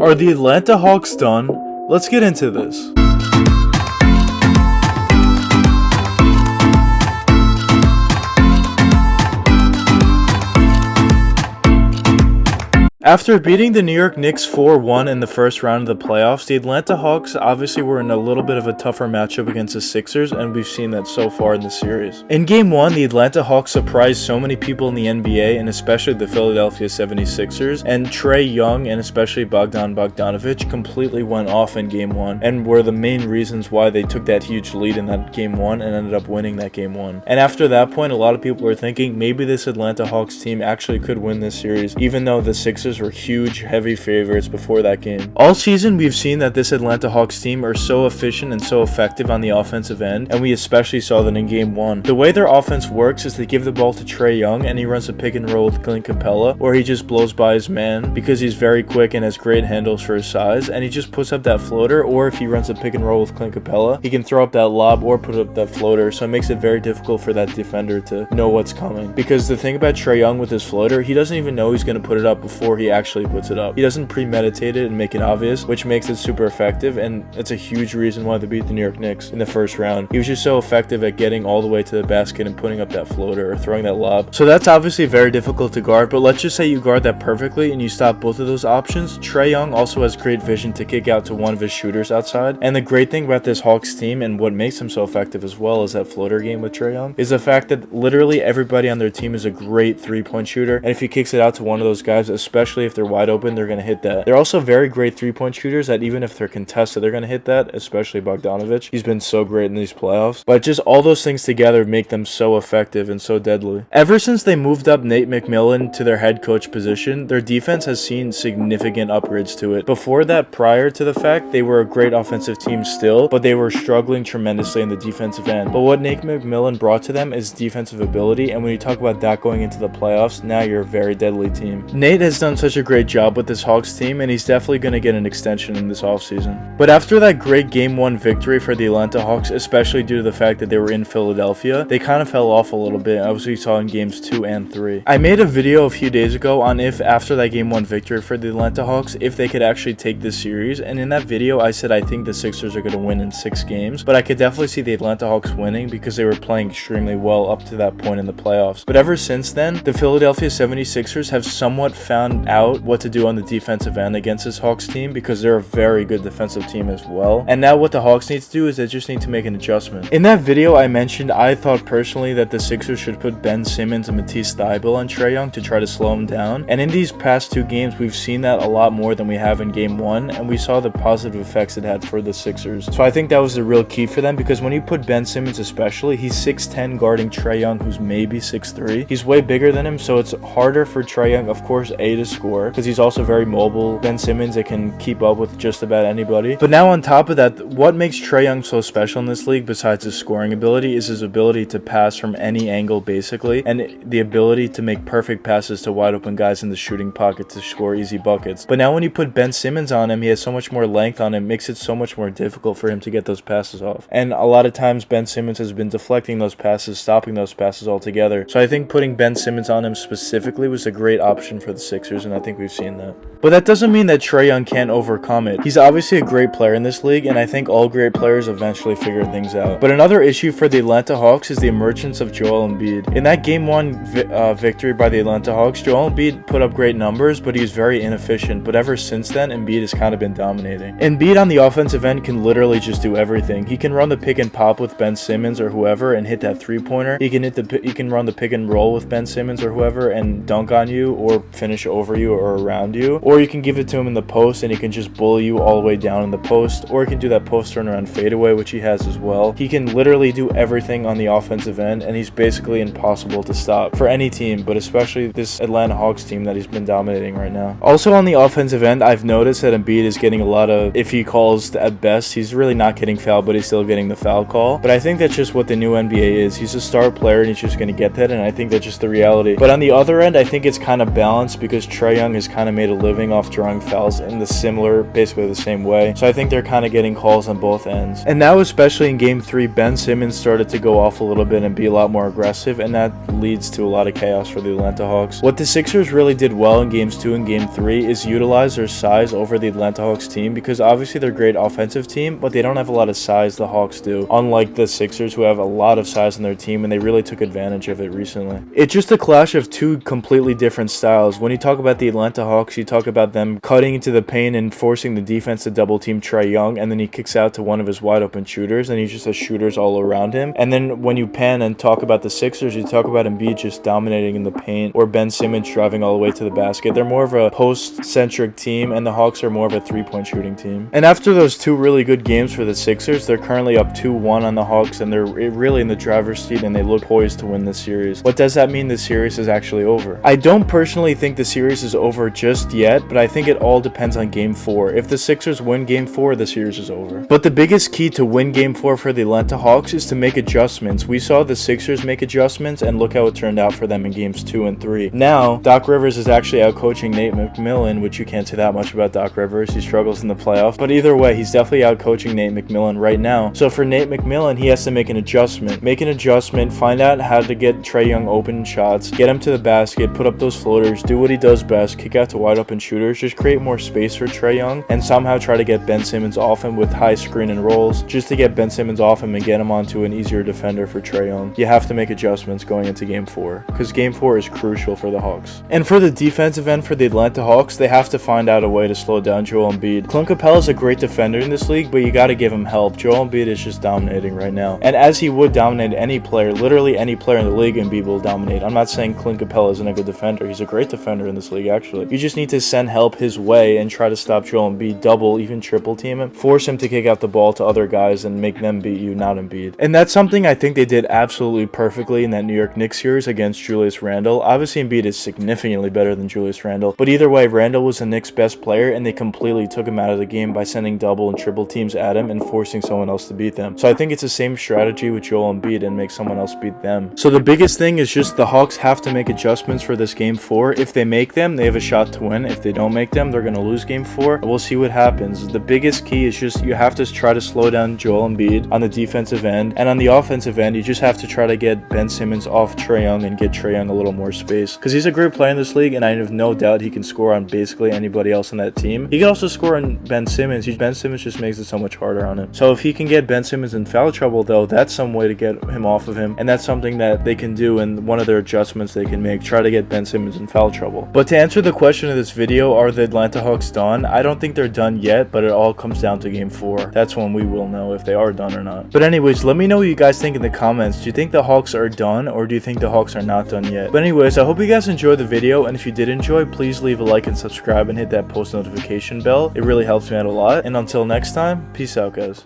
Are the Atlanta Hawks done? Let's get into this. After beating the New York Knicks 4-1 in the first round of the playoffs, the Atlanta Hawks obviously were in a little bit of a tougher matchup against the Sixers, and we've seen that so far in the series. In Game 1, the Atlanta Hawks surprised so many people in the NBA, and especially the Philadelphia 76ers, and Trae Young and especially Bogdanovic completely went off in Game 1, and were the main reasons why they took that huge lead in that Game 1 and ended up winning that Game 1. And after that point, a lot of people were thinking maybe this Atlanta Hawks team actually could win this series, even though the Sixers were huge, heavy favorites before that game. All season, we've seen that this Atlanta Hawks team are so efficient and so effective on the offensive end, and we especially saw that in Game 1. The way their offense works is they give the ball to Trae Young, and he runs a pick and roll with Clint Capella, or he just blows by his man because he's very quick and has great handles for his size, and he just puts up that floater, or if he runs a pick and roll with Clint Capella, he can throw up that lob or put up that floater, so it makes it very difficult for that defender to know what's coming. Because the thing about Trae Young with his floater, he doesn't even know he's going to put it up before he actually puts it up. He doesn't premeditate it and make it obvious, which makes it super effective, and it's a huge reason why they beat the New York Knicks in the first round. He was just so effective at getting all the way to the basket and putting up that floater or throwing that lob. So that's obviously very difficult to guard, but let's just say you guard that perfectly and you stop both of those options. Trae Young also has great vision to kick out to one of his shooters outside, and the great thing about this Hawks team and what makes him so effective as well as that floater game with Trae Young is the fact that literally everybody on their team is a great three-point shooter, and if he kicks it out to one of those guys, especially if they're wide open, they're going to hit that. They're also very great three-point shooters that even if they're contested, they're going to hit that, especially Bogdanovic. He's been so great in these playoffs. But just all those things together make them so effective and so deadly. Ever since they moved up Nate McMillan to their head coach position, their defense has seen significant upgrades to it. Before that, prior to the fact, they were a great offensive team still, but they were struggling tremendously in the defensive end. But what Nate McMillan brought to them is defensive ability, and when you talk about that going into the playoffs, now you're a very deadly team. Nate has done such a great job with this Hawks team, and he's definitely going to get an extension in this offseason. But after that great Game 1 victory for the Atlanta Hawks, especially due to the fact that they were in Philadelphia, they kind of fell off a little bit, as we saw in Games 2 and 3. I made a video a few days ago on if after that Game 1 victory for the Atlanta Hawks, if they could actually take this series, and in that video I said I think the Sixers are going to win in 6 games, but I could definitely see the Atlanta Hawks winning because they were playing extremely well up to that point in the playoffs. But ever since then, the Philadelphia 76ers have somewhat found out what to do on the defensive end against this Hawks team because they're a very good defensive team as well. And now what the Hawks need to do is they just need to make an adjustment. In that video I mentioned I thought personally that the Sixers should put Ben Simmons and Matisse Thybulle on Trae Young to try to slow him down. And in these past 2 games we've seen that a lot more than we have in Game 1, and we saw the positive effects it had for the Sixers. So I think that was the real key for them, because when you put Ben Simmons especially, he's 6'10" guarding Trae Young, who's maybe 6'3". He's way bigger than him, so it's harder for Trae Young, of course, to score, because he's also very mobile. Ben Simmons, it can keep up with just about anybody. But now on top of that, what makes Trae Young so special in this league besides his scoring ability is his ability to pass from any angle basically, and the ability to make perfect passes to wide open guys in the shooting pocket to score easy buckets. But now when you put Ben Simmons on him, he has so much more length on him, makes it so much more difficult for him to get those passes off. And a lot of times Ben Simmons has been deflecting those passes, stopping those passes altogether. So I think putting Ben Simmons on him specifically was a great option for the Sixers, and I think we've seen that. But that doesn't mean that Trae Young can't overcome it. He's obviously a great player in this league, and I think all great players eventually figure things out. But another issue for the Atlanta Hawks is the emergence of Joel Embiid. In that Game 1 victory by the Atlanta Hawks, Joel Embiid put up great numbers, but he was very inefficient. But ever since then, Embiid has kind of been dominating. Embiid on the offensive end can literally just do everything. He can run the pick and pop with Ben Simmons or whoever and hit that three-pointer. He can run the pick and roll with Ben Simmons or whoever and dunk on you or finish over you or around you. Or you can give it to him in the post and he can just bully you all the way down in the post, or he can do that post turnaround fadeaway, which he has as well. He can literally do everything on the offensive end, and he's basically impossible to stop for any team, but especially this Atlanta Hawks team that he's been dominating right now. Also on the offensive end, I've noticed that Embiid is getting a lot of, if he calls at best, he's really not getting fouled, but he's still getting the foul call. But I think that's just what the new NBA is. He's a star player and he's just going to get that, and I think that's just the reality. But on the other end, I think it's kind of balanced because Trae Trae Young has kind of made a living off drawing fouls in basically the same way. So I think they're kind of getting calls on both ends. And now, especially in game 3, Ben Simmons started to go off a little bit and be a lot more aggressive, and that leads to a lot of chaos for the Atlanta Hawks. What the Sixers really did well in games 2 and game 3 is utilize their size over the Atlanta Hawks team, because obviously they're a great offensive team, but they don't have a lot of size the Hawks do, unlike the Sixers who have a lot of size in their team, and they really took advantage of it recently. It's just a clash of two completely different styles. When you talk about the Atlanta Hawks, you talk about them cutting into the paint and forcing the defense to double team Trae Young, and then he kicks out to one of his wide open shooters, and he just has shooters all around him. And then when you pan and talk about the Sixers, you talk about Embiid just dominating in the paint, or Ben Simmons driving all the way to the basket. They're more of a post-centric team, and the Hawks are more of a three-point shooting team. And after those two really good games for the Sixers, they're currently up 2-1 on the Hawks, and they're really in the driver's seat, and they look poised to win this series. What does that mean? The series is actually over? I don't personally think the series is over just yet, but I think it all depends on game 4. If the Sixers win game 4, the series is over. But the biggest key to win game 4 for the Atlanta Hawks is to make adjustments. We saw the Sixers make adjustments, and look how it turned out for them in games 2 and 3. Now, Doc Rivers is actually out coaching Nate McMillan, which you can't say that much about Doc Rivers. He struggles in the playoffs, but either way, he's definitely out coaching Nate McMillan right now. So for Nate McMillan, he has to make an adjustment. Find out how to get Trae Young open shots, get him to the basket, put up those floaters, do what he does best, kick out to wide open shooters, just create more space for Trae Young, and somehow try to get Ben Simmons off him with high screen and rolls, just to get Ben Simmons off him and get him onto an easier defender for Trae Young. You have to make adjustments going into game 4, because game 4 is crucial for the Hawks. And for the defensive end for the Atlanta Hawks, they have to find out a way to slow down Joel Embiid. Clint Capella is a great defender in this league, but you got to give him help. Joel Embiid is just dominating right now. And as he would dominate any player, literally any player in the league, Embiid will dominate. I'm not saying Clint Capella isn't a good defender. He's a great defender in this league, actually. You just need to send help his way and try to stop Joel Embiid, double, even triple team him, force him to kick out the ball to other guys and make them beat you, not Embiid. And that's something I think they did absolutely perfectly in that New York Knicks series against Julius Randle. Obviously, Embiid is significantly better than Julius Randle, but either way, Randle was the Knicks' best player, and they completely took him out of the game by sending double and triple teams at him and forcing someone else to beat them. So I think it's the same strategy with Joel Embiid and make someone else beat them. So the biggest thing is just the Hawks have to make adjustments for this game 4. If they make them, they have a shot to win. If they don't make them, they're going to lose game 4. We'll see what happens. The biggest key is just you have to try to slow down Joel Embiid on the defensive end, and on the offensive end, you just have to try to get Ben Simmons off Trae Young and get Trae Young a little more space, because he's a great player in this league, and I have no doubt he can score on basically anybody else on that team. He can also score on Ben Simmons. Ben Simmons just makes it so much harder on him. So if he can get Ben Simmons in foul trouble, though, that's some way to get him off of him, and that's something that they can do, and one of their adjustments they can make, try to get Ben Simmons in foul trouble. But to answer the question of this video, are the Atlanta Hawks done? I don't think they're done yet, but it all comes down to game 4. That's when we will know if they are done or not. But anyways, let me know what you guys think in the comments. Do you think the Hawks are done, or do you think the Hawks are not done yet? But anyways, I hope you guys enjoyed the video, and if you did enjoy, please leave a like and subscribe and hit that post notification bell. It really helps me out a lot. And until next time, peace out, guys.